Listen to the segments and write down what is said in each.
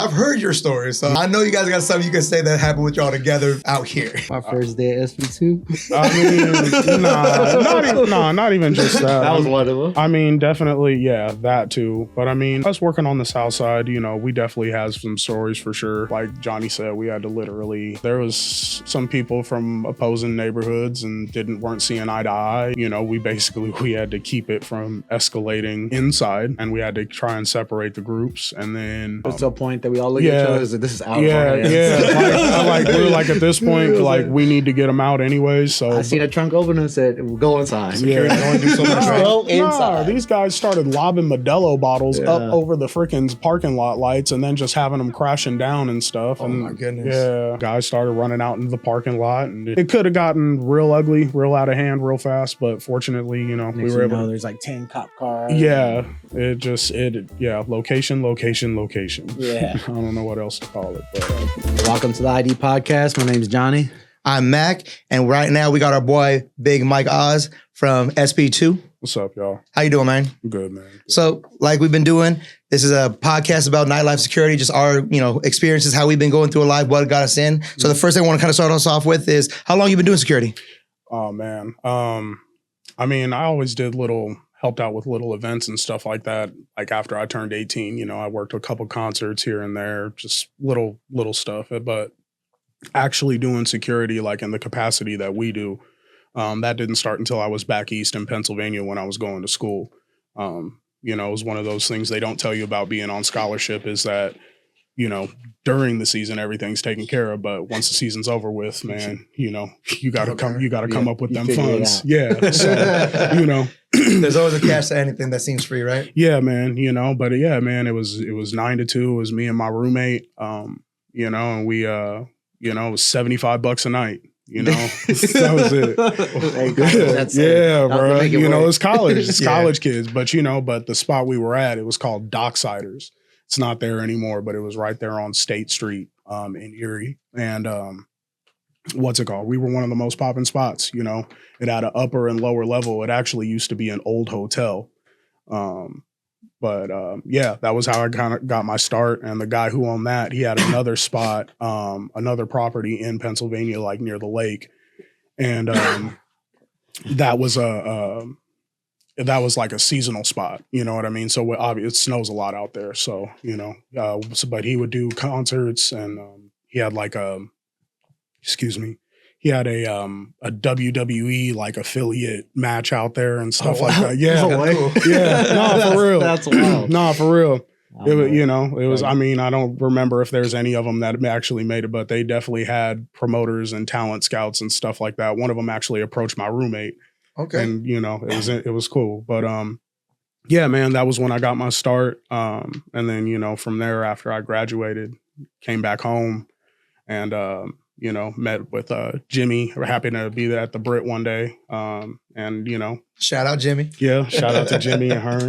I've heard your story, so I know you guys got something you can say that happened with y'all together out here. My first day at SB2. I mean, not even just that. That was one of them. I mean, definitely, yeah, that too. But I mean, us working on the South Side, you know, we definitely has some stories for sure. Like Johnny said, we had to literally, there was some people from opposing neighborhoods and weren't seeing eye to eye. You know, we had to keep it from escalating inside, and we had to try and separate the groups. And then it's to a point that we all look at each other and say, this is out of our hands. We're like at this point, like we need to get them out anyways. So I seen a trunk open and said, we'll go inside. Yeah, go and do something. Go inside. These guys started lobbing Modelo bottles up over the freaking parking lot lights and then just having them crashing down and stuff. Oh my goodness. Yeah, guys started running out into the parking lot, and it could have gotten real ugly, real out of hand, real fast. But fortunately, you know, we were able to. There's like 10 cop cars. Yeah, location. Yeah. I don't know what else to call it. But, welcome to the ID podcast. My name is Johnny. I'm Mac, and right now we got our boy Big Mike Oz from SP2. What's up, y'all? How you doing, man? Good, man. Good. So, like we've been doing, this is a podcast about nightlife security, just our, experiences, how we've been going through life, what got us in. So the first thing I want to kind of start us off with is, how long you been doing security? Oh, man. I mean, I always helped out with little events and stuff like that. Like after I turned 18, I worked a couple concerts here and there, just little stuff. But actually doing security, like in the capacity that we do, that didn't start until I was back east in Pennsylvania when I was going to school. It was one of those things they don't tell you about being on scholarship is that, during the season, everything's taken care of. But once the season's over with, man, you got to come up with them funds. Yeah. So, there's always a catch to anything that seems free, right? Yeah, man, but yeah, man, it was 9 to 2. It was me and my roommate, and we, it was $75 a night. That was it. Bro. It's college. It's college kids. But, but the spot we were at, it was called Docksiders. It's not there anymore, but it was right there on State Street in Erie. And what's it called? We were one of the most popping spots. It had an upper and lower level. It actually used to be an old hotel. But that was how I kind of got my start. And the guy who owned that, he had another spot, another property in Pennsylvania, like near the lake. And that was like a seasonal spot. You know what I mean? So it snows a lot out there. So, but he would do concerts, and he had like he had a WWE like affiliate match out there and stuff like that. Yeah. Cool. Yeah. No, for real. That's wild. No, for real. It was, I mean, I don't remember if there's any of them that actually made it, but they definitely had promoters and talent scouts and stuff like that. One of them actually approached my roommate. Okay. And, it was cool. But, yeah, man, that was when I got my start. And then, from there, after I graduated, came back home and, met with Jimmy. We're happy to be there at the Brit one day. Shout out Jimmy. Yeah, shout out to Jimmy and her,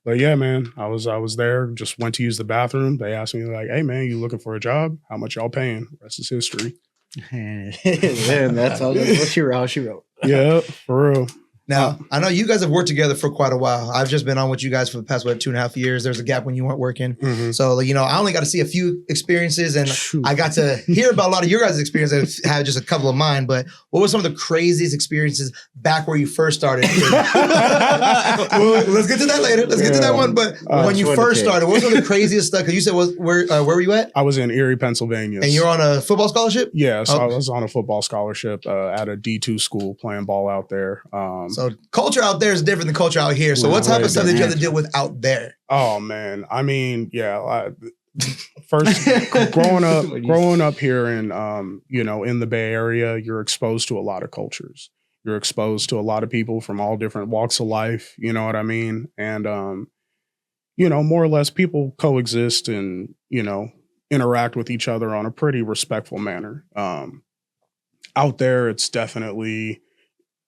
But yeah, man, I was there, just went to use the bathroom. They asked me like, hey man, you looking for a job? How much y'all paying? Rest is history. And that's all she wrote. Yeah, for real. Now, I know you guys have worked together for quite a while. I've just been on with you guys for the past, 2.5 years. There's a gap when you weren't working. Mm-hmm. So, I only got to see a few experiences, and I got to hear about a lot of your guys' experiences. I have just a couple of mine, but what were some of the craziest experiences back where you first started? Well, let's get to that later. Let's get to that one. But when you first started, what was some of the craziest stuff? Because you said, where were you at? I was in Erie, Pennsylvania. And you're on a football scholarship? Yeah, so I was on a football scholarship at a D2 school playing ball out there. So culture out there is different than culture out here. So what type of stuff did you have to deal with out there? Oh man, I mean, first growing up here in in the Bay Area, you're exposed to a lot of cultures. You're exposed to a lot of people from all different walks of life. You know what I mean? And more or less, people coexist and interact with each other on a pretty respectful manner. Out there, it's definitely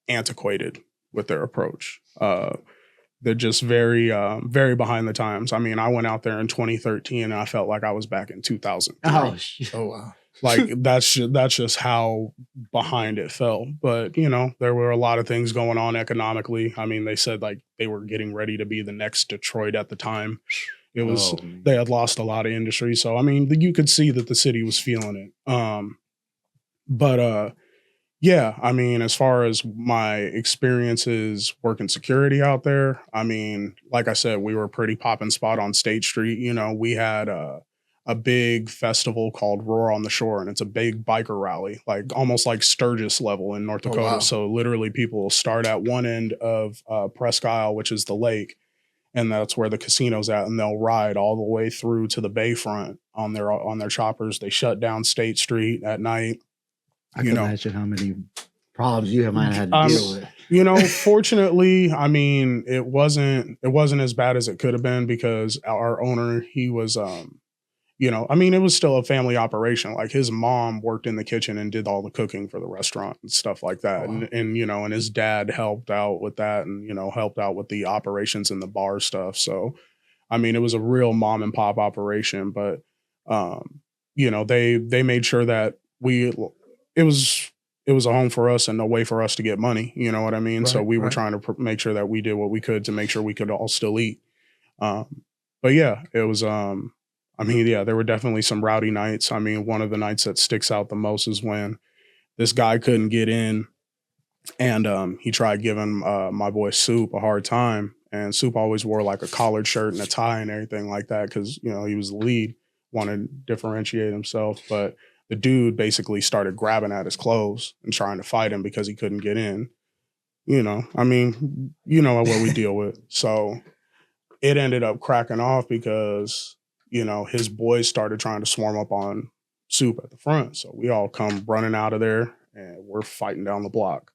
antiquated with their approach. They're just very, very behind the times. I mean, I went out there in 2013 and I felt like I was back in 2000. Oh wow. Like that's just how behind it felt. But, there were a lot of things going on economically. I mean, they said like they were getting ready to be the next Detroit at the time. It was they had lost a lot of industry. So I mean, you could see that the city was feeling it. Yeah, I mean, as far as my experiences working security out there, I mean, like I said, we were a pretty poppin' spot on State Street. You know, we had a big festival called Roar on the Shore, and it's a big biker rally, like almost like Sturgis level in North Dakota. Wow. So literally people will start at one end of Presque Isle, which is the lake, and that's where the casino's at, and they'll ride all the way through to the bayfront on their choppers. They shut down State Street at night. I can imagine how many problems you might have had to deal with. You know, fortunately, I mean, it wasn't as bad as it could have been because our owner, he was, you know, I mean, it was still a family operation. Like his mom worked in the kitchen and did all the cooking for the restaurant and stuff like that. Oh, wow. And you know, and his dad helped out with that and, you know, helped out with the operations and the bar stuff. So, I mean, it was a real mom and pop operation, but, you know, they made sure that it was a home for us and a way for us to get money. You know what I mean? Right, so we were trying to make sure that we did what we could to make sure we could all still eat. But yeah, it was, I mean, yeah, there were definitely some rowdy nights. I mean, one of the nights that sticks out the most is when this guy couldn't get in and he tried giving my boy Soup a hard time. And Soup always wore like a collared shirt and a tie and everything like that because, you know, he was the lead, wanted to differentiate himself. But the dude basically started grabbing at his clothes and trying to fight him because he couldn't get in. You know, I mean, you know what we deal with. So it ended up cracking off because, you know, his boys started trying to swarm up on Soup at the front. So we all come running out of there and we're fighting down the block.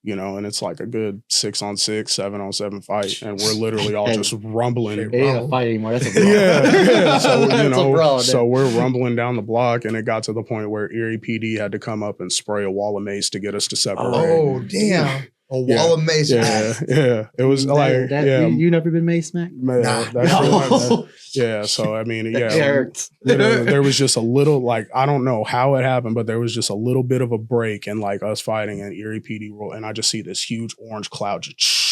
You know, and it's like a good 6-on-6, 7-on-7 fight, and we're literally all just rumbling. It ain't a fight anymore. That's a brawl. Yeah. So you know, so we're rumbling down the block, and it got to the point where Erie PD had to come up and spray a wall of mace to get us to separate. Oh, damn! A wall of mace. Yeah. It was you never been mace, Maq? No. Yeah. So I mean, there was just a little, like, I don't know how it happened, but there was just a little bit of a break in like us fighting and Erie PD roll, and I just see this huge orange cloud just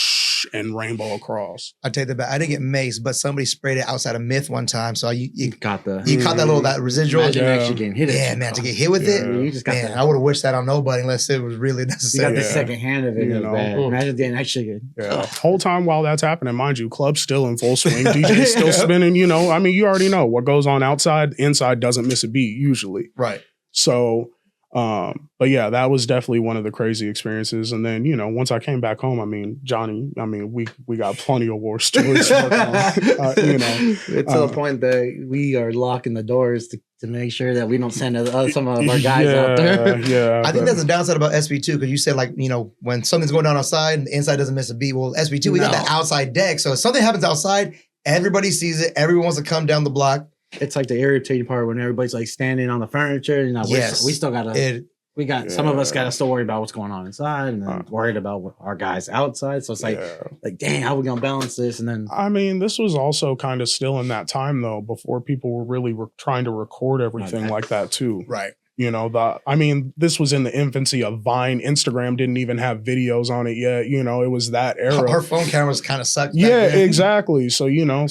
and rainbow across. I take that back. I didn't get mace, but somebody sprayed it outside of Myth one time. So you caught that residual. Imagine actually getting hit. Yeah, man, to get hit with it. You just got that. I would have wished that on nobody unless it was really necessary. You got the second hand of it. You know? Imagine getting actually good. Yeah. Whole time while that's happening, mind you, club's still in full swing. DJ's still spinning. You know, I mean, you already know what goes on outside. Inside doesn't miss a beat usually. Right. So. But yeah, that was definitely one of the crazy experiences. And then, you know, once I came back home, I mean, Johnny, I mean, we got plenty of war stories. You know, it's to the point that we are locking the doors to make sure that we don't send some of our guys out there. Yeah, I think that's the downside about SB2 because you said, like, you know, when something's going down outside and the inside doesn't miss a beat. Well, SB2, we got that outside deck. So if something happens outside, everybody sees it. Everyone wants to come down the block. It's like the irritating part when everybody's like standing on the furniture. You know, we still got to. Some of us got to still worry about what's going on inside, and then worried about what our guys outside. So it's like, dang, how are we gonna balance this? And then, I mean, this was also kind of still in that time though, before people were really trying to record everything like that too. Right. You know, this was in the infancy of Vine. Instagram didn't even have videos on it yet. You know, it was that era. Our phone cameras kind of sucked. Yeah, exactly. So, you know,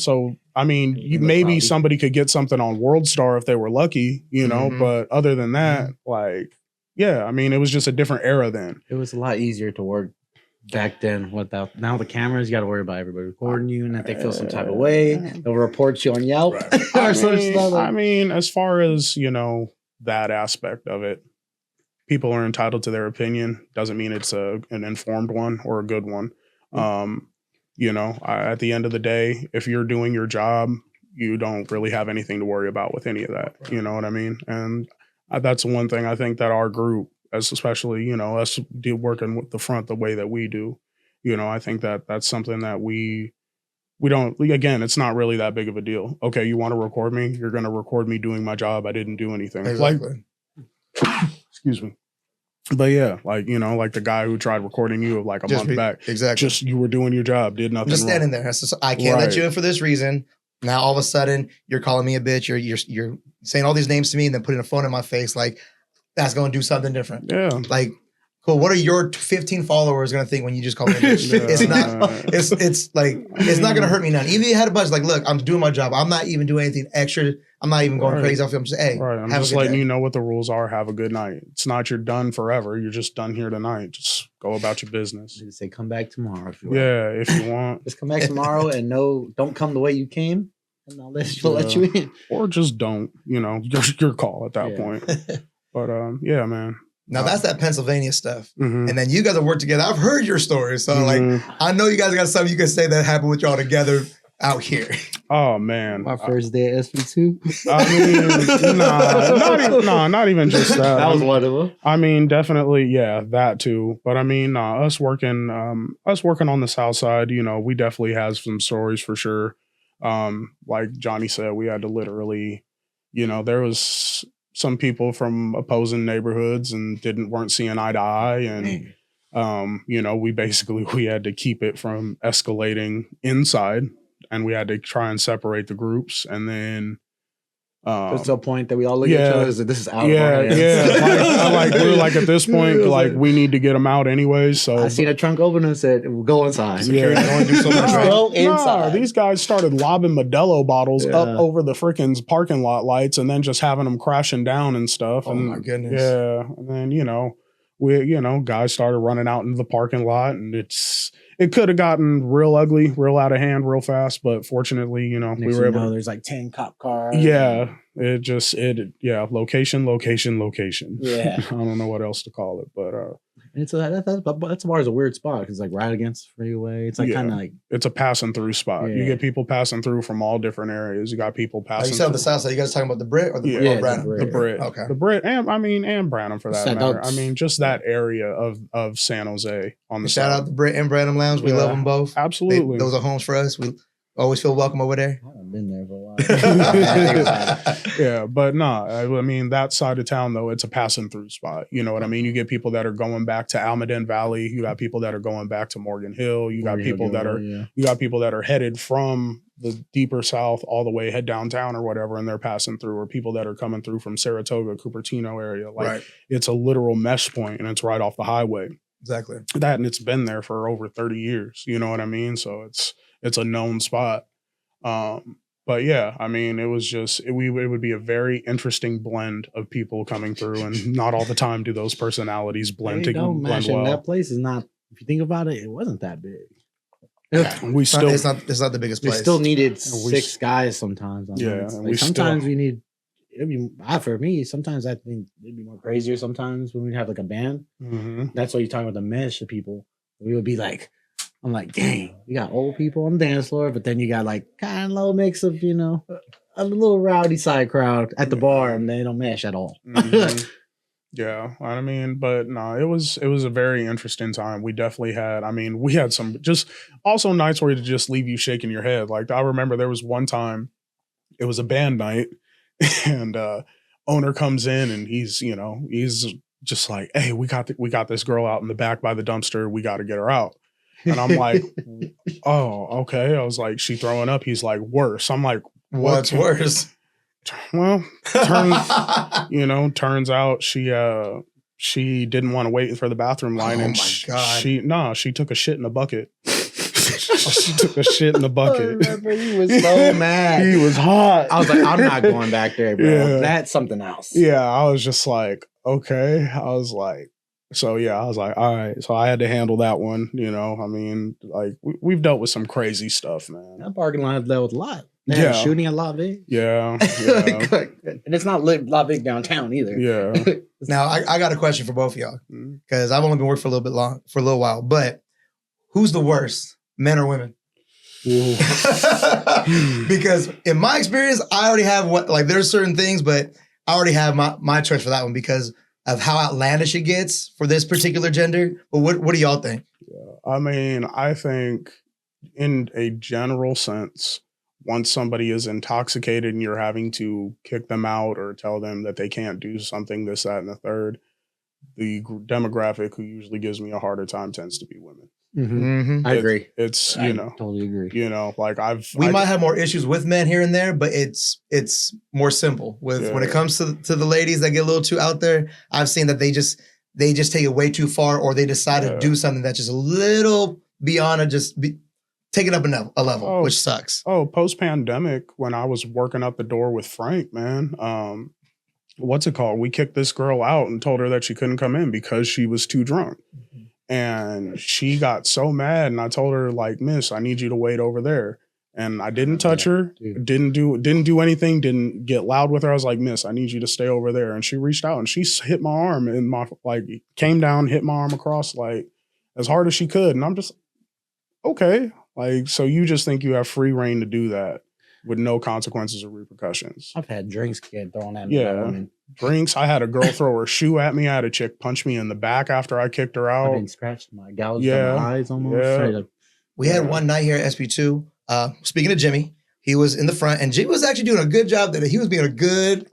I mean, maybe somebody could get something on World Star if they were lucky, you know, but other than that, like, yeah, I mean, it was just a different era then. It was a lot easier to work back then without now the cameras. You got to worry about everybody recording you, and if they feel some type of way, they'll report you on Yelp. I mean, as far as, you know, that aspect of it, people are entitled to their opinion. Doesn't mean it's an informed one or a good one. You know, at the end of the day, if you're doing your job, you don't really have anything to worry about with any of that. You know what I mean? And that's one thing I think that our group, as especially, you know, us working with the front the way that we do, you know, I think that that's something that we don't, again, it's not really that big of a deal. Okay, you want to record me? You're going to record me doing my job. I didn't do anything. Exactly. Like, excuse me. But yeah, like, you know, like the guy who tried recording you like a month back. Exactly. Just, you were doing your job, did nothing just wrong. standing there. I can't let you in for this reason. Now all of a sudden you're calling me a bitch. You're saying all these names to me and then putting a phone in my face. Like, that's going to do something different. Yeah. Like, Cool. What are your 15 followers gonna think when you just call me a bitch? It's not. It's like it's not gonna hurt me none. Even if you had a budget, like, look, I'm doing my job. I'm not even doing anything extra. I'm not even going crazy off it. I'm just, hey, I'm just letting you know what the rules are. Have a good night. It's not you're done forever. You're just done here tonight. Just go about your business. You say come back tomorrow if you want. If you want. Just come back tomorrow and don't come the way you came, and I'll let you in. Or just don't. Your call at that point. But yeah, man. Now that's that Pennsylvania stuff. And then you guys have worked together. I've heard your story. So like, I know you guys got something you can say that happened with y'all together out here. Oh man. My first day at SP2. I mean, not even just that. That was one of them. I mean, definitely, yeah, that too. But I mean, us working on the South Side, we definitely have some stories for sure. Like Johnny said, we had to literally, there was some people from opposing neighborhoods and weren't seeing eye to eye. And, we had to keep it from escalating inside, and we had to try and separate the groups. And then, to a point that we all look at each other as this is out. We're like at this point, like we need to get them out anyways. So I seen a trunk open and said, "We'll go inside." Security don't do so much. Go inside. These guys started lobbing Modelo bottles up over the freaking parking lot lights, and then just having them crashing down and stuff. Oh my goodness! Yeah, and then guys started running out into the parking lot, and it could have gotten real ugly, real out of hand, real fast. But fortunately, we were able. There's like 10 cop cars. Yeah, location. Yeah, I don't know what else to call it, but that's bar is a weird spot because like right against the freeway. It's like kind of like it's a passing through spot. Yeah. You get people passing through from all different areas. You got people passing. You said on the South Side. You guys talking about the Brit or the Branham? The Brit. Okay. The Brit, and Branham for that matter. I mean, just that area of San Jose on the shout out the Brit and Branham Lounge. We love them both. Absolutely, those are homes for us. We always feel welcome over there. I haven't been there for a while. Yeah, but I mean, that side of town, though, it's a passing through spot. You know what I mean? You get people that are going back to Almaden Valley. You got people that are going back to Morgan Hill. You got people that are headed from the deeper south all the way head downtown or whatever, and they're passing through, or people that are coming through from Saratoga, Cupertino area. It's a literal mesh point, and it's right off the highway. Exactly. That, and it's been there for over 30 years. You know what I mean? So it's a known spot. But yeah, I mean, it was just, it would be a very interesting blend of people coming through, and not all the time do those personalities blend well. That place is not, if you think about it, it wasn't that big. Yeah. It's not the biggest place. We still needed 6 guys sometimes. Sometimes we need, for me, sometimes I think it'd be more crazier sometimes when we have like a band. Mm-hmm. That's why you're talking about the mesh of people. We would be like, I'm like, dang, you got old people on the dance floor, but then you got like kind of low mix of, a little rowdy side crowd at the bar, and they don't mesh at all. Mm-hmm. Yeah, I mean, but no, it was a very interesting time. We definitely had, we had some just also nights where to just leave you shaking your head. Like I remember there was one time, it was a band night, and owner comes in and he's just like, hey, we got this girl out in the back by the dumpster. We got to get her out. And I'm like, oh, okay. I was like, she throwing up. He's like, worse. I'm like, what's worse? Well, turns out she didn't want to wait for the bathroom line. Oh and God. She took a shit in a bucket. She took a shit in the bucket. I remember he was so mad. He was hot. I was like, I'm not going back there, bro. Yeah. That's something else. Yeah, I was just like, okay. So yeah, I was like, all right. So I had to handle that one. We've dealt with some crazy stuff, man. That parking lot has dealt with a lot. They had a shooting at La Vic. Yeah. And it's not La Vic downtown either. Yeah. Now I got a question for both of y'all, because I've only been working for a little while. But who's the worst, men or women? Because in my experience, I already have there's certain things, but I already have my choice for that one because of how outlandish it gets for this particular gender. But what do y'all think? Yeah. I think in a general sense, once somebody is intoxicated and you're having to kick them out or tell them that they can't do something, this, that, and the third, the demographic who usually gives me a harder time tends to be women. Mm-hmm. I agree. It's I totally agree. We might have more issues with men here and there, but it's more simple when it comes to the ladies that get a little too out there. I've seen that they just take it way too far, or they decide to do something that's just a little beyond taking up a level, which sucks. Post-pandemic, when I was working up the door with Frank, man, what's it called? We kicked this girl out and told her that she couldn't come in because she was too drunk. And she got so mad, and I told her, like, miss, I need you to wait over there. And I didn't touch her, didn't do anything, didn't get loud with her. I was like, miss, I need you to stay over there. And she reached out and she hit my arm and came down, hit my arm across like as hard as she could. And I'm just, okay. Like, so you just think you have free reign to do that with no consequences or repercussions. I've had drinks get thrown at me. Yeah. Drinks. I had a girl throw her shoe at me. I had a chick punch me in the back after I kicked her out. I've been scratched my gouged my eyes almost. Yeah. We had one night here at SB2. Speaking of Jimmy, he was in the front, and Jimmy was actually doing a good job. That he was being a good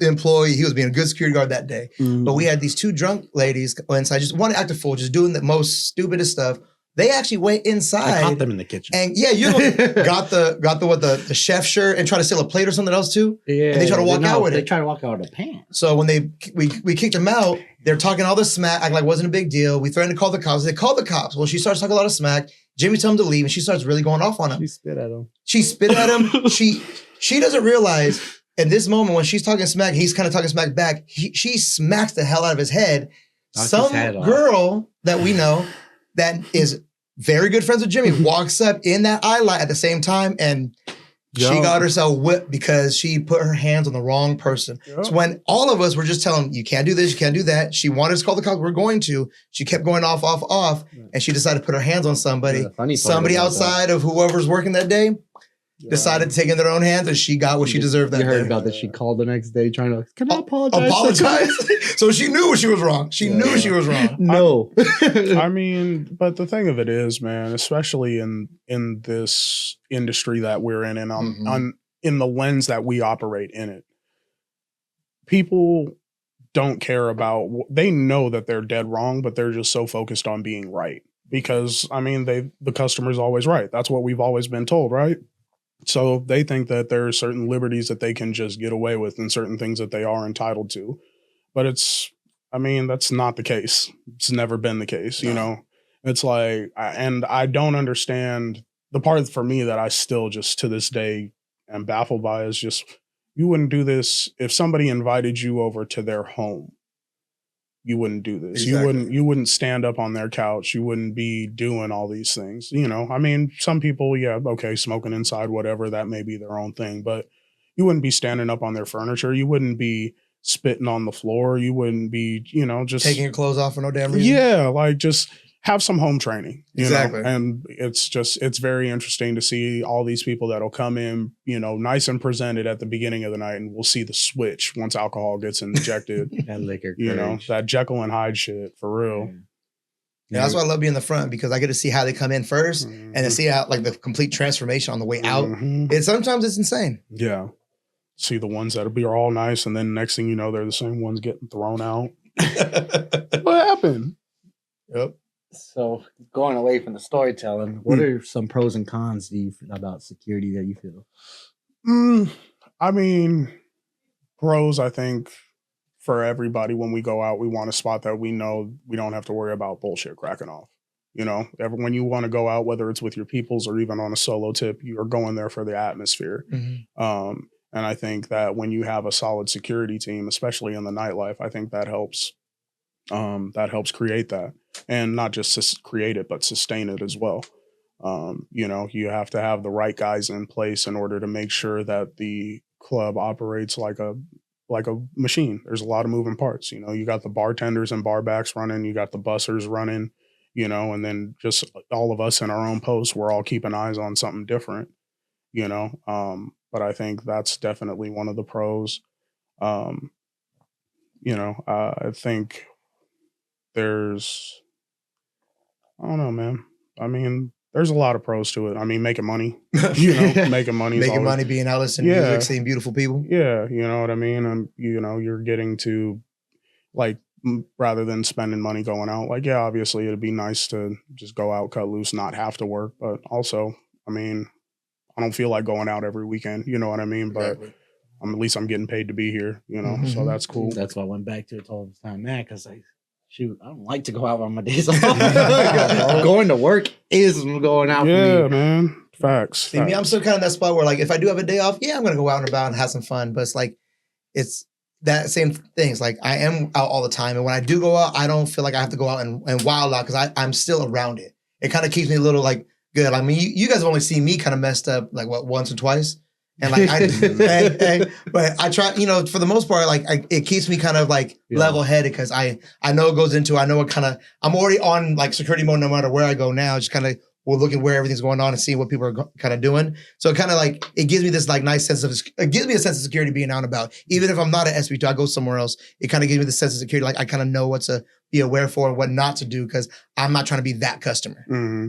employee. He was being a good security guard that day. But we had these two drunk ladies inside, just one acting fool, just doing the most stupidest stuff. They actually went inside. I caught them in the kitchen. And you got the chef shirt and try to steal a plate or something else too. Yeah, and they try to walk out with it. They try to walk out with a pants. So when we kicked them out, they're talking all this smack, acting like it wasn't a big deal. We threatened to call the cops. They called the cops. Well, she starts talking a lot of smack. Jimmy tells him to leave, and she starts really going off on him. She spit at him. She doesn't realize in this moment when she's talking smack, he's kind of talking smack back. She smacks the hell out of his head. Some girl that we know that is very good friends with Jimmy walks up in that eye light at the same time, and she got herself whipped because she put her hands on the wrong person. So when all of us were just telling, you can't do this, you can't do that. She wanted us to call the cops. We're going to. She kept going off, and she decided to put her hands on somebody. Somebody outside of whoever's working that day decided to take it in their own hands, and she got what she deserved that day. You heard about that? She called the next day trying to, can I apologize? So she knew she was wrong. She knew she was wrong. No. I mean, but the thing of it is, man, especially in this industry that we're in and on in the lens that we operate in it, people don't care about, they know that they're dead wrong, but they're just so focused on being right. Because, I mean, the customer's always right. That's what we've always been told, right? So they think that there are certain liberties that they can just get away with and certain things that they are entitled to. But that's not the case. It's never been the case, you know? It's like, and I don't understand the part for me that I still just to this day am baffled by is just, you wouldn't do this if somebody invited you over to their home. You wouldn't do this. Exactly. You wouldn't stand up on their couch. You wouldn't be doing all these things. You know, I mean, some people, smoking inside, whatever, that may be their own thing, but you wouldn't be standing up on their furniture. You wouldn't be spitting on the floor. You wouldn't be, just taking your clothes off for no damn reason. Yeah. Like just have some home training. Exactly. You know? And it's very interesting to see all these people that'll come in, nice and presented at the beginning of the night, and we'll see the switch once alcohol gets injected. That liquor, that Jekyll and Hyde shit for real. Yeah, that's why I love being in the front, because I get to see how they come in first and to see how like the complete transformation on the way out. Sometimes it's insane. Yeah. See the ones that'll be all nice, and then next thing you know, they're the same ones getting thrown out. What happened? Yep. So going away from the storytelling, what are some pros and cons about security that you feel? I mean, pros, I think for everybody, when we go out, we want a spot that we know we don't have to worry about bullshit cracking off. When you want to go out, whether it's with your peoples or even on a solo tip, you're going there for the atmosphere. And I think that when you have a solid security team, especially in the nightlife, I think that helps. That helps create that, and not just create it, but sustain it as well. You have to have the right guys in place in order to make sure that the club operates like a machine. There's a lot of moving parts. You got the bartenders and barbacks running, you got the bussers running, and then just all of us in our own posts, we're all keeping eyes on something different, but I think that's definitely one of the pros. I think I don't know, man. I mean, there's a lot of pros to it. I mean, making money, making money. Making money, being out listening to music, seeing beautiful people. Yeah, you know what I mean? And, you're getting to, like, rather than spending money going out, like, yeah, obviously it'd be nice to just go out, cut loose, not have to work. But also, I mean, I don't feel like going out every weekend. You know what I mean? Exactly. But at least I'm getting paid to be here, so that's cool. That's why I went back to it all the time, man, because shoot, I don't like to go out on my days off. Going to work is going out for me. Yeah, man. Facts. See, me, I'm still kind of that spot where, like, if I do have a day off, yeah, I'm going to go out and about and have some fun. But it's like, it's that same thing. It's like, I am out all the time. And when I do go out, I don't feel like I have to go out and wild out because I'm still around it. It kind of keeps me a little, like, good. I mean, you guys have only seen me kind of messed up, like, what, once or twice? And like, but I try, you know, for the most part, like it keeps me kind of like level headed because I know it goes into, I know what kind of, I'm already on like security mode no matter where I go now, just kind of we're looking where everything's going on and seeing what people are kind of doing. So it kind of like, it gives me this like nice sense of, it gives me a sense of security being out and about. Even if I'm not at SB2, I go somewhere else, it kind of gives me the sense of security. Like I kind of know what to be aware for and what not to do because I'm not trying to be that customer. Mm-hmm.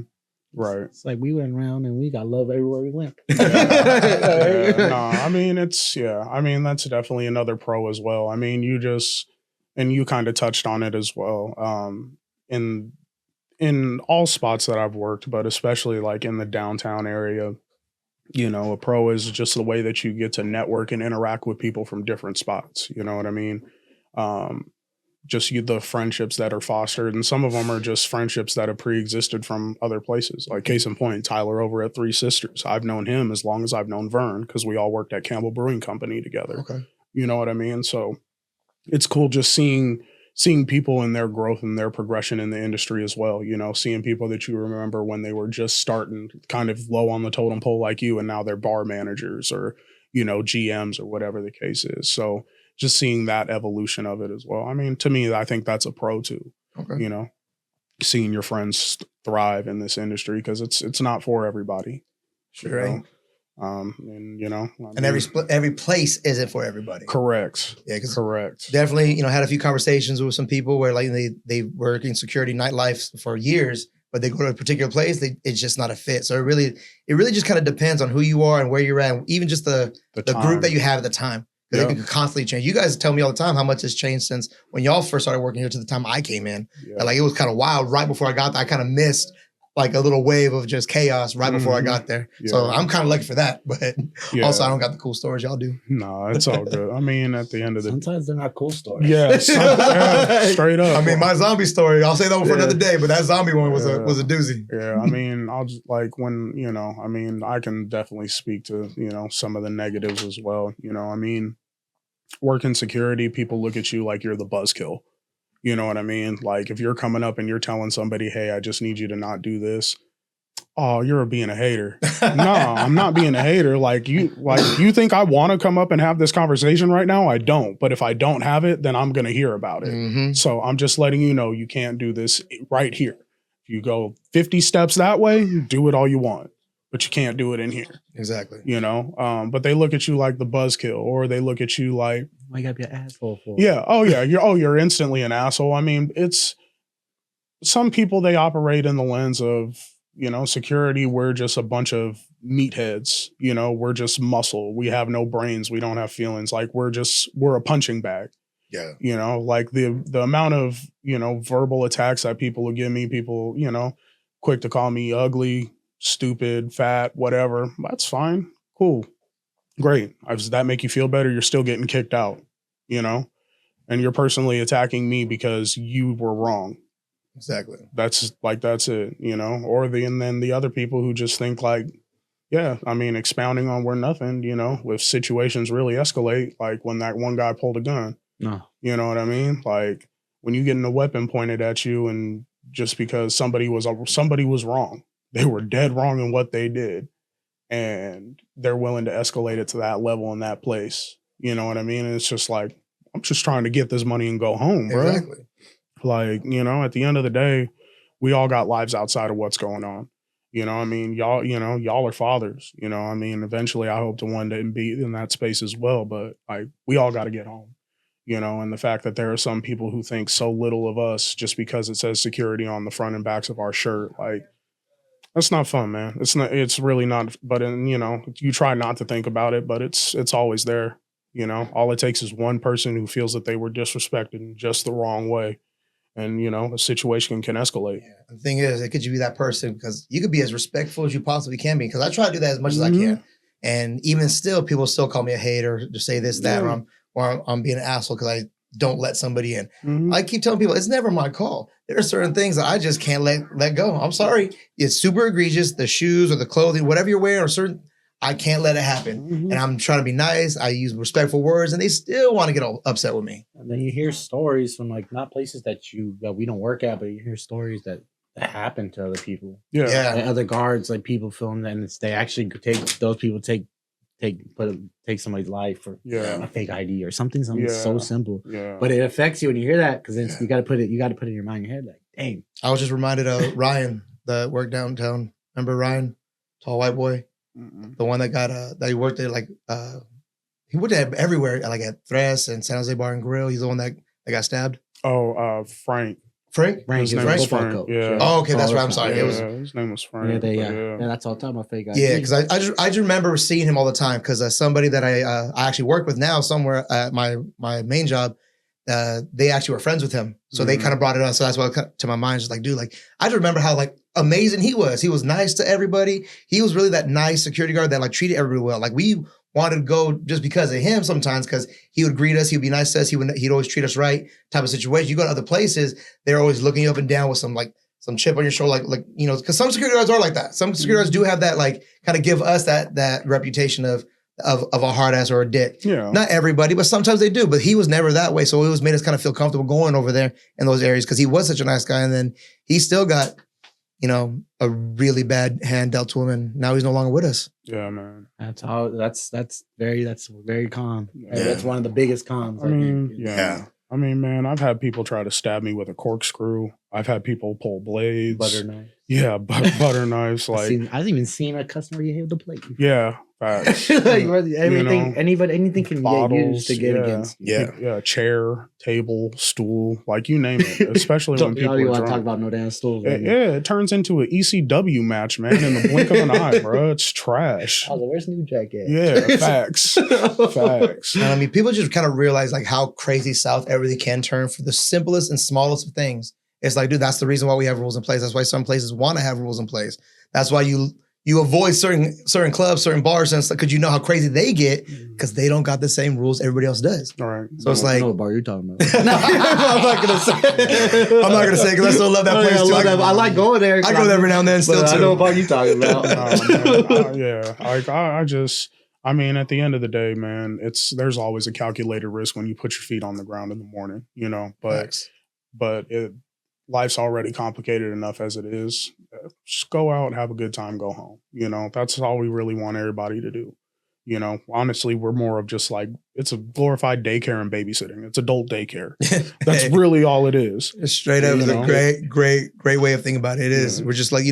Right. It's like we went around and we got love everywhere we went. No, I mean, that's definitely another pro as well. I mean, and you kind of touched on it as well. In all spots that I've worked, but especially like in the downtown area, you know, a pro is just the way that you get to network and interact with people from different spots. You know what I mean? Just the friendships that are fostered, and some of them are just friendships that have pre-existed from other places. Like case in point, Tyler over at Three Sisters. I've known him as long as I've known Vern because we all worked at Campbell Brewing Company together. Okay. You know what I mean? So it's cool just seeing people in their growth and their progression in the industry as well. You know, seeing people that you remember when they were just starting kind of low on the totem pole like you, and now they're bar managers or, you know, GMs or whatever the case is. So just seeing that evolution of it as well. I mean, to me, I think that's a pro too. Okay. You know, seeing your friends thrive in this industry because it's not for everybody. Sure. You know? And you know, and every place isn't for everybody. Correct. Yeah, correct. Definitely, you know, had a few conversations with some people where like they work in security nightlife for years, but they go to a particular place, it's just not a fit. So it really just kind of depends on who you are and where you're at, and even just the group that you have at the time. Because it can constantly change. You guys tell me all the time how much has changed since when y'all first started working here to the time I came in. Yeah. Like it was kind of wild. Right before I got there, I kind of missed like a little wave of just chaos right before I got there. Yeah. So I'm kind of lucky for that. But also I don't got the cool stories y'all do. No, it's all good. I mean, at the end of the sometimes they're not cool stories. Yeah, straight up. I mean, my zombie story, I'll say that one for another day, but that zombie one was a doozy. Yeah, I mean, I'll just like when, you know, I mean, I can definitely speak to, you know, some of the negatives as well. You know, I mean, working security, people look at you like you're the buzzkill. You know what I mean? Like if you're coming up and you're telling somebody, hey, I just need you to not do this. Oh, you're being a hater. No, I'm not being a hater. Like you think I want to come up and have this conversation right now? I don't. But if I don't have it, then I'm going to hear about it. Mm-hmm. So I'm just letting you know you can't do this right here. If you go 50 steps that way, do it all you want. But you can't do it in here. Exactly. You know, but they look at you like the buzzkill, or they look at you like, I got your asshole for. Yeah. Oh yeah. You're instantly an asshole. I mean, it's some people, they operate in the lens of, you know, security. We're just a bunch of meatheads. You know, we're just muscle. We have no brains. We don't have feelings. Like we're a punching bag. Yeah. You know, like the amount of, you know, verbal attacks that people will give me, people, you know, quick to call me ugly, stupid, fat, whatever. That's fine. Cool. Great. Does that make you feel better? You're still getting kicked out, you know, and you're personally attacking me because you were wrong. Exactly. That's it, you know, and then the other people who just think like, yeah, I mean, expounding on we're nothing, you know, if situations really escalate, like when that one guy pulled a gun, no, you know what I mean? Like when you getting a weapon pointed at you and just because somebody was wrong, they were dead wrong in what they did. And they're willing to escalate it to that level in that place. You know what I mean? And it's just like, I'm just trying to get this money and go home, bro. Exactly. Like, you know, at the end of the day, we all got lives outside of what's going on. You know, I mean, y'all are fathers. You know, I mean, eventually I hope to one day be in that space as well. But like, we all got to get home. You know, and the fact that there are some people who think so little of us just because it says security on the front and backs of our shirt, like, that's not fun, man. It's really not, but you know, you try not to think about it, but it's always there. You know, all it takes is one person who feels that they were disrespected in just the wrong way. And, you know, a situation can escalate. Yeah. The thing is, it could you be that person because you could be as respectful as you possibly can be. Because I try to do that as much as I can. And even still, people still call me a hater to say this, that, or I'm being an asshole because don't let somebody in. I keep telling people it's never my call. There are certain things that I just can't let go. I'm sorry. It's super egregious. The shoes or the clothing, whatever you're wearing, or certain, I can't let it happen. And I'm trying to be nice. I use respectful words, and they still want to get all upset with me. And then you hear stories from like not places that we don't work at, but you hear stories that happen to other people. Yeah. Like other guards, like people film that, and they actually take somebody's life for a fake ID or something so simple. Yeah. But it affects you when you hear that, because you got to put it in your mind, in your head, like, dang. I was just reminded of Ryan that worked downtown. Remember Ryan, tall white boy, the one that got that he worked at he worked at everywhere, like at Thres and San Jose Bar and Grill. He's the one that got stabbed. Oh, Frank. Frank? His name was Frank. Yeah. Oh, okay, that's right. I'm sorry. His name was Frank. Yeah, that's all I'm talking about, fake ID. Yeah, because I just remember seeing him all the time, because somebody that I actually work with now somewhere at my main job, they actually were friends with him. So they kind of brought it up. So that's what to my mind, just like, dude, like, I just remember how like amazing he was. He was nice to everybody. He was really that nice security guard that like treated everybody well. Like we wanted to go just because of him sometimes, because he would greet us, he would be nice to us, he'd always treat us right type of situation. You go to other places, they're always looking you up and down with some chip on your shoulder, like because some security guards are like that. Some security guards do have that, like, kind of give us that reputation of a hard ass or a dick. Yeah. Not everybody, but sometimes they do. But he was never that way, so it was made us kind of feel comfortable going over there in those areas, because he was such a nice guy, and then he still got a really bad hand dealt to him, and now he's no longer with us. Yeah, man. That's very calm. Yeah. That's one of the biggest cons. I mean, man, I've had people try to stab me with a corkscrew. I've had people pull blades. Butter knives. Yeah, butter knives. Like I've even seen a customer you hit the plate. Yeah. Facts. Anything can get used to get against you. Yeah, chair, table, stool, like you name it. Especially when people want to talk about no damn stools. It turns into an ECW match, man, in the blink of an eye, bro. It's trash. Where's New Jack at? Yeah, facts. Facts. And I mean, people just kind of realize like how crazy South everything can turn for the simplest and smallest of things. It's like, dude, that's the reason why we have rules in place. That's why some places want to have rules in place. That's why you avoid certain clubs, certain bars, and stuff, because you know how crazy they get, because they don't got the same rules everybody else does. All right. So it's like, I know what bar you're talking about. I'm not gonna say because I still love that place too. I like going there. I go there every now and then. Still, too. I know what bar you're talking about. I mean, at the end of the day, man, there's always a calculated risk when you put your feet on the ground in the morning, but life's already complicated enough as it is. Just go out, have a good time, go home. That's all we really want everybody to do. Honestly, we're more of just like, it's a glorified daycare and babysitting. It's adult daycare. That's really all it is. It's straight up. It's a great way of thinking about it. It is. We're just like,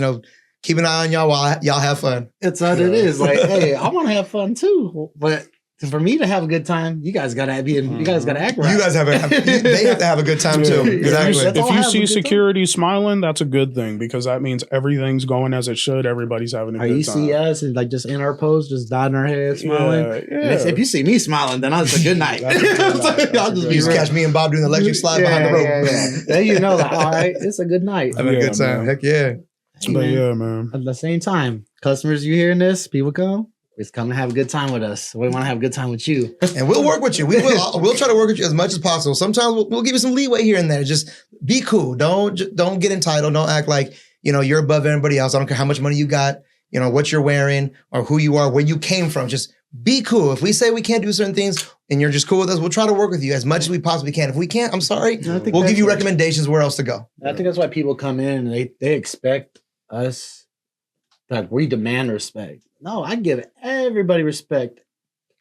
keep an eye on y'all while y'all have fun. It's what it is. Like, hey, I want to have fun too, but for me to have a good time, you guys gotta act right. You guys they have to have a good time too. Exactly. If you see security smiling, that's a good thing, because that means everything's going as it should. Everybody's having a good time. You see us and like just in our pose, just nodding our heads, smiling. Yeah. If you see me smiling, then it's a good night. I'll just catch me and Bob doing the electric slide behind the rope. Then all right, it's a good night. Having a good time. Man. Heck yeah. But man. At the same time, customers, you hearing this? People come. Just come and have a good time with us. We want to have a good time with you. And we'll work with you. We'll try to work with you as much as possible. Sometimes we'll give you some leeway here and there. Just be cool. Don't get entitled. Don't act like, you're above everybody else. I don't care how much money you got, what you're wearing or who you are, where you came from. Just be cool. If we say we can't do certain things and you're just cool with us, we'll try to work with you as much as we possibly can. If we can't, I'm sorry. We'll give you recommendations where else to go. I think that's why people come in and they expect us, like, we demand respect. No, I give everybody respect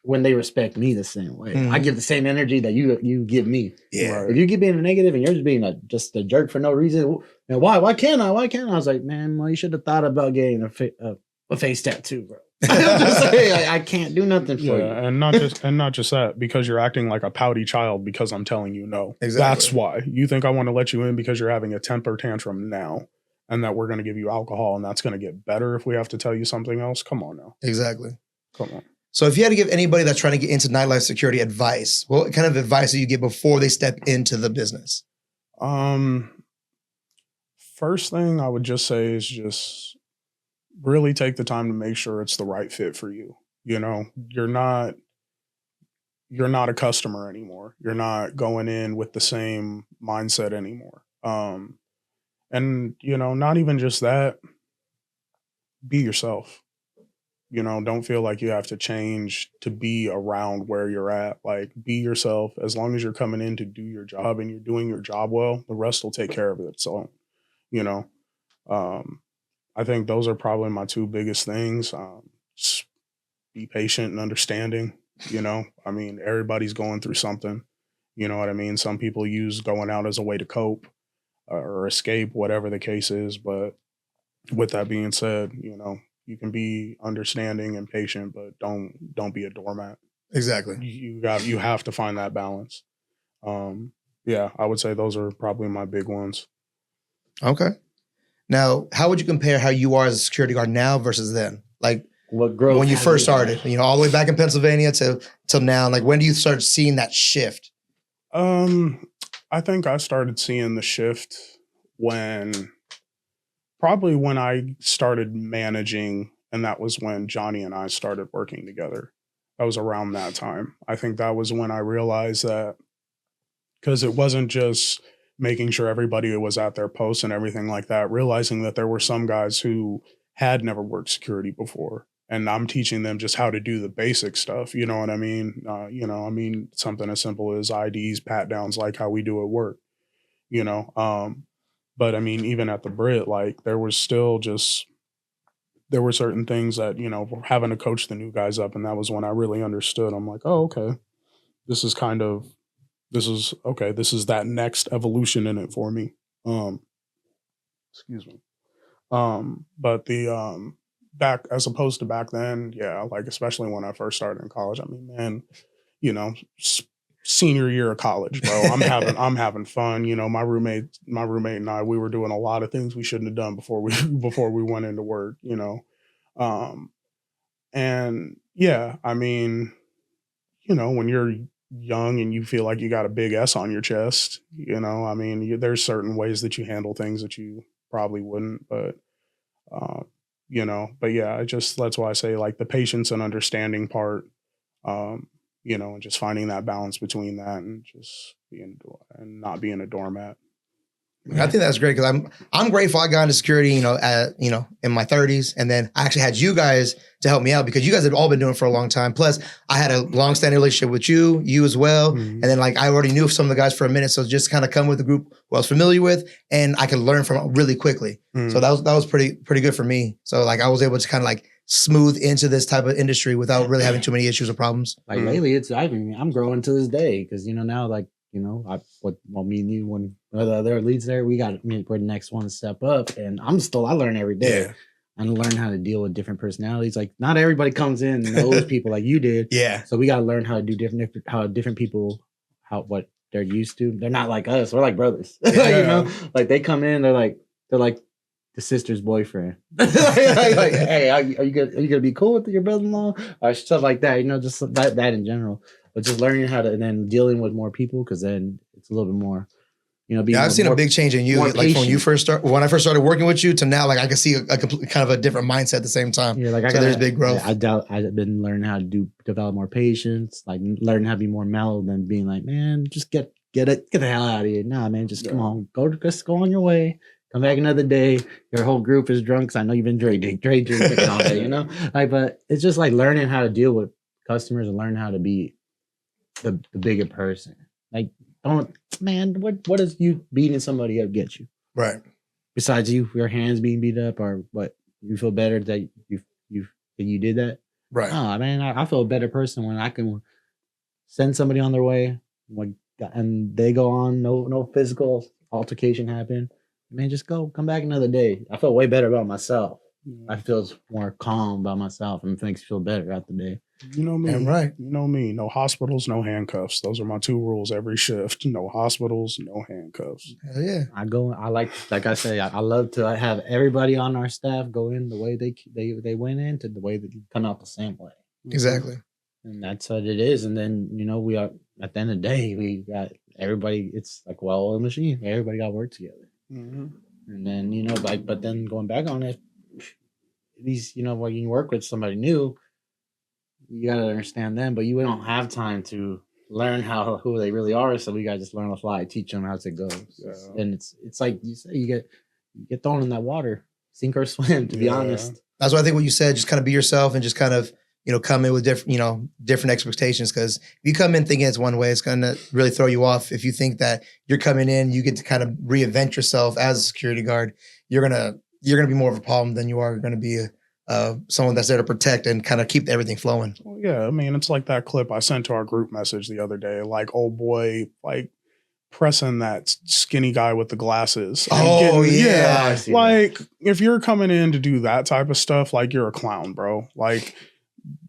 when they respect me the same way. I give the same energy that you give me. Yeah. If you keep being a negative and you're just being just a jerk for no reason, and why can't I? Why can't I? I was like, man, well, you should have thought about getting a face tattoo, bro. Just say, I can't do nothing for you. And not just that, because you're acting like a pouty child because I'm telling you no. Exactly. That's why. You think I want to let you in because you're having a temper tantrum now, and that we're going to give you alcohol, and that's going to get better if we have to tell you something else? Come on now. Exactly. Come on. So if you had to give anybody that's trying to get into nightlife security advice, what kind of advice do you give before they step into the business? First thing I would just say is just really take the time to make sure it's the right fit for you. You're not you're not a customer anymore. You're not going in with the same mindset anymore. And, you know, not even just that, be yourself. You know, don't feel like you have to change to be around where you're at. Like, be yourself. As long as you're coming in to do your job and you're doing your job well, the rest will take care of it. So, you know, I think those are probably my two biggest things. Just be patient and understanding. You know, I mean, everybody's going through something. You know what I mean? Some people use going out as a way to cope or escape, whatever the case is. But with that being said, you know, you can be understanding and patient, but don't be a doormat. Exactly. You have to find that balance. Yeah, I would say those are probably my big ones. Okay. Now, how would you compare how you are as a security guard now versus then? Like, what growth when you first started, you know, all the way back in Pennsylvania till now, like when do you start seeing that shift? I think I started seeing the shift probably when I started managing, and that was when Johnny and I started working together. That was around that time. I think that was when I realized that, because it wasn't just making sure everybody was at their posts and everything like that, realizing that there were some guys who had never worked security before. And I'm teaching them just how to do the basic stuff. You know what I mean? Something as simple as IDs, pat downs, like how we do at work, you know? But I mean, even at the Brit, like there were certain things that, you know, having to coach the new guys up. And that was when I really understood. I'm like, oh, okay, this is that next evolution in it for me. Excuse me. But the, back as opposed to back then, yeah, like especially when I first started in college, I mean, man, you know, senior year of college, bro, I'm having fun. You know, my roommate and I, we were doing a lot of things we shouldn't have done before we went into work, you know. And yeah, I mean, you know, when you're young and you feel like you got a big S on your chest, you know, I mean, there's certain ways that you handle things that you probably wouldn't, but you know, but yeah, that's why I say like the patience and understanding part, you know, and just finding that balance between that and just not being a doormat. I think that's great because I'm grateful I got into security, you know, in my 30s, and then I actually had you guys to help me out because you guys had all been doing it for a long time. Plus, I had a long-standing relationship with you as well, and then like I already knew some of the guys for a minute, so just kind of come with the group who I was familiar with, and I could learn from really quickly. So that was pretty good for me. So like I was able to kind of like smooth into this type of industry without really having too many issues or problems. Like lately, I'm growing to this day because you know now like. You know, me and you, when the other leads there, we're the next one to step up. And I learn every day. Yeah. I learn how to deal with different personalities. Like, not everybody comes in and knows people like you did. Yeah. So we got to learn how to do different people, what they're used to. They're not like us. We're like brothers. Yeah. You know, like they come in, they're like the sister's boyfriend. like, hey, are you gonna be cool with your brother-in-law or stuff like that? You know, just that in general. But just learning how to, and then dealing with more people, because then it's a little bit more, you know. I've seen a big change in you, like when I first started working with you to now. Like I can see a complete, kind of a different mindset at the same time. Yeah, like there's big growth. I've been learning how to develop more patience, like learning how to be more mellow than being like, man, just get the hell out of here. Nah, man, just come on, go on your way. Come back another day. Your whole group is drunk. Cause I know you've been drinking all day, you know. Like, but it's just like learning how to deal with customers and learn how to be the bigger person. Like, what does you beating somebody up get you? Right. Besides your hands being beat up, or what, you feel better that you did that? Right. Oh man, I feel a better person when I can send somebody on their way, like, and they go on, no physical altercation happen. Man, just come back another day. I feel way better about myself. I feel more calm about myself and makes me feel better out the day. You know me. Damn right. You know me. No hospitals, no handcuffs. Those are my two rules every shift. No hospitals, no handcuffs. Hell yeah. I like I say, I love to have everybody on our staff go in the way they went in to the way that you come out the same way. Exactly. And that's what it is. And then, you know, we are, at the end of the day, we got everybody, it's like a well-oiled machine. Everybody got to work together. And then, you know, like, but then going back on it, these, you know, when you work with somebody new, you gotta understand them, but you don't have time to learn who they really are. So we gotta just learn on the fly, teach them how to go. And it's like you say, you get thrown in that water, sink or swim. To be honest, that's why I think what you said. Just kind of be yourself and just kind of come in with different expectations. Because if you come in thinking it's one way, it's gonna really throw you off. If you think that you're coming in, you get to kind of reinvent yourself as a security guard. You're gonna be more of a problem than you are going to be someone that's there to protect and kind of keep everything flowing. Well, yeah, I mean, it's like that clip I sent to our group message the other day, like old boy, like pressing that skinny guy with the glasses. Oh, yeah. Like, if you're coming in to do that type of stuff, like, you're a clown, bro. Like,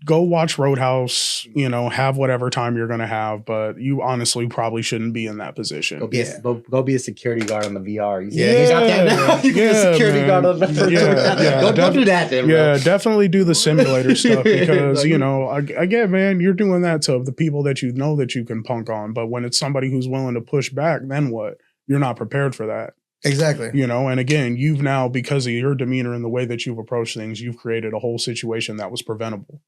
go watch Roadhouse, have whatever time you're going to have, but you honestly probably shouldn't be in that position. Go be a security guard on the VR. He's out there now. You be a security guard on the VR. Don't do that then, bro. Yeah, definitely do the simulator stuff because, again, man, you're doing that to the people that you know that you can punk on. But when it's somebody who's willing to push back, then what? You're not prepared for that. Exactly. And again, you've now, because of your demeanor and the way that you've approached things, you've created a whole situation that was preventable.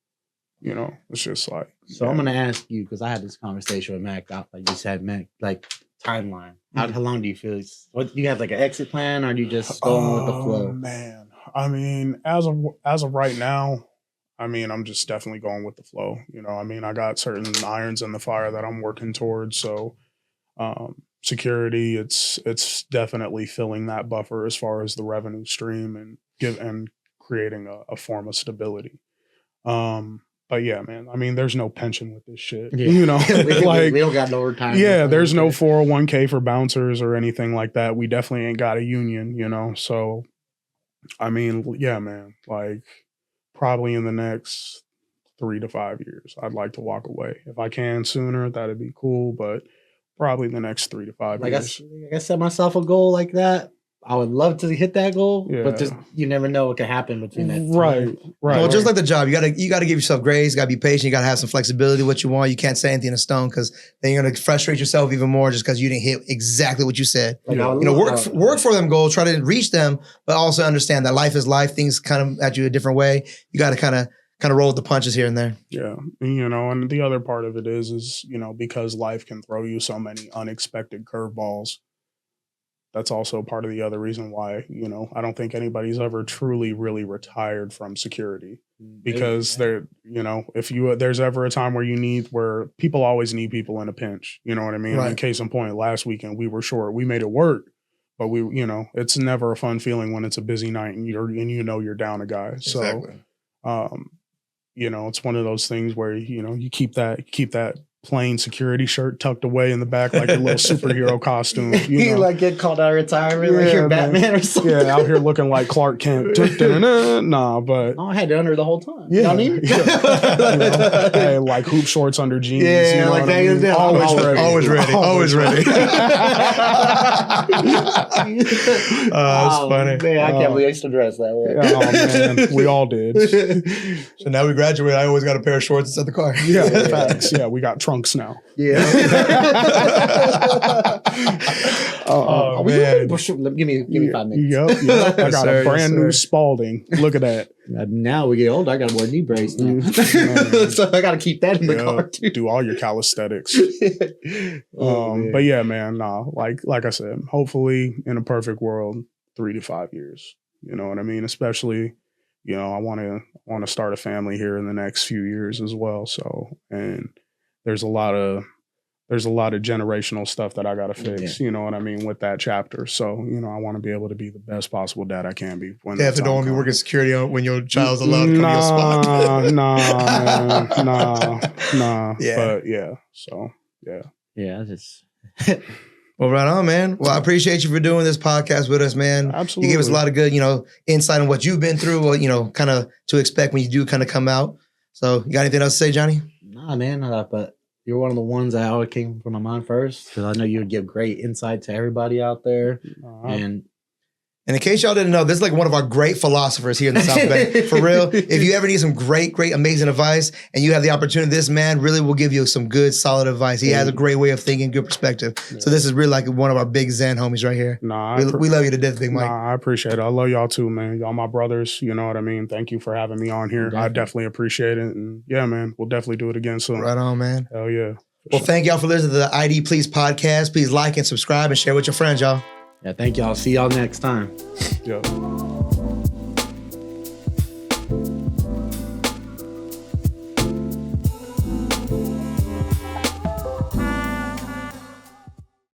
It's just like. So I'm gonna ask you, because I had this conversation with Mac, like you said, Mac, like timeline. How long do you feel? What you have, like an exit plan, or do you just going with the flow? Man, I mean, as of right now, I mean, I'm just definitely going with the flow. I mean, I got certain irons in the fire that I'm working towards. So, security, it's definitely filling that buffer as far as the revenue stream and creating a form of stability. But yeah, man, I mean, there's no pension with this shit. Yeah. we don't got no retirement. Yeah, there's no 401k for bouncers or anything like that. We definitely ain't got a union, So, I mean, yeah, man, like probably in the next 3 to 5 years, I'd like to walk away. If I can sooner, that'd be cool. But probably the next 3 to 5 years. I set myself a goal like that. I would love to hit that goal, but just you never know what can happen between that. Right. Well, just like the job, you gotta give yourself grace. You gotta be patient. You gotta have some flexibility. What you want, you can't say anything in stone because then you're gonna frustrate yourself even more just because you didn't hit exactly what you said. Work for them goals, try to reach them, but also understand that life is life. Things kind of at you a different way. You gotta kind of roll with the punches here and there. Yeah, and the other part of it is because life can throw you so many unexpected curveballs. That's also part of the other reason why, I don't think anybody's ever truly, really retired from security because there's ever a time where people always need people in a pinch. You know what I mean? Right. In case in point, last weekend we were short. We made it work, but it's never a fun feeling when it's a busy night and you're down a guy. Exactly. So, it's one of those things where, you keep that plain security shirt tucked away in the back like a little superhero costume. You like get called out of retirement like you're Batman or something. Yeah, out here looking like Clark Kent. Nah, but I had it under the whole time. Yeah, hey, like hoop shorts under jeans. Yeah, like that. Always ready. Always ready. That's funny. Man, I can't believe I used to dress that way. Oh man, we all did. So now we graduate. I always got a pair of shorts inside the car. Yeah, facts. Yeah, we got trunks now. Yeah. Man. Give me 5 minutes. Yep. I got a brand new Spalding. Look at that. Now we get older. I got to wear knee brace now. So I got to keep that in the car too. Do all your calisthenics. But yeah, man, like I said, hopefully in a perfect world, 3 to 5 years. You know what I mean? Especially, I want to start a family here in the next few years as well. So, and there's a lot of generational stuff that I got to fix, you know what I mean, with that chapter. So, I want to be able to be the best possible dad I can be. Definitely don't want to be working security when your child's allowed to come to your spot. Nah. Yeah. But yeah, so, yeah. Yeah, just... Well, right on, man. Well, I appreciate you for doing this podcast with us, man. Absolutely. You gave us a lot of good, insight on what you've been through, kind of to expect when you do kind of come out. So you got anything else to say, Johnny? Nah, man, but you're one of the ones that always came from my mind first because I know you would give great insight to everybody out there. And And in case y'all didn't know, this is like one of our great philosophers here in the South Bay. For real, if you ever need some great, amazing advice and you have the opportunity, this man really will give you some good, solid advice. He has a great way of thinking, good perspective. Yeah. So this is really like one of our big Zen homies right here. We love you to death, Big Mike. I appreciate it. I love y'all too, man. Y'all my brothers, you know what I mean? Thank you for having me on here. I definitely appreciate it. And yeah, man, we'll definitely do it again soon. Right on, man. Hell yeah. Well, thank y'all for listening to the ID Please podcast. Please like and subscribe and share with your friends, y'all. Yeah, thank y'all. See y'all next time. Yeah.